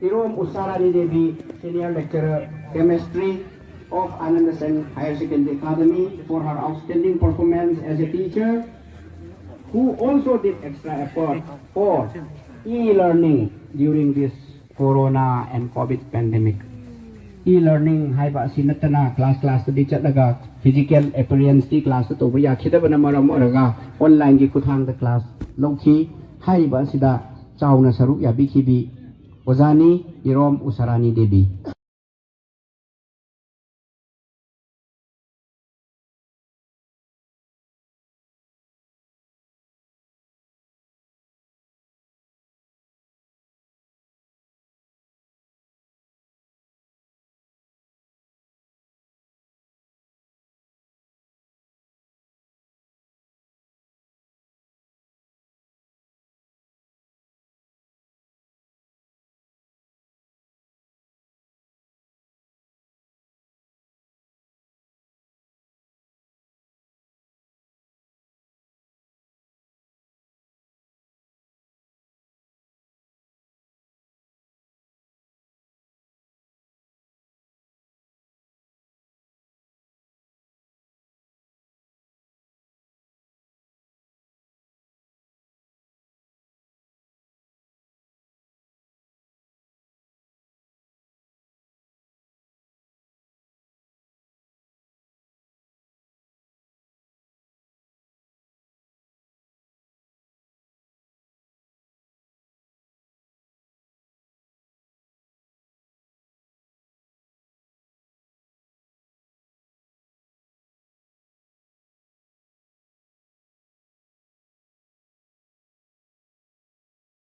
Irom Usarani Devi, Senior Lecturer, Chemistry of Ananda Sen Higher Secondary Academy, for her outstanding performance as a teacher, who also did extra effort for e-learning during this Corona and COVID pandemic. E-learning haiba sinatana class to teacher laga physical appearance di class to baya khidabana maram oraga online gi kuthang the class longki haiba sida chauna saru ya bikhibi Ozani Irom Usarani Devi.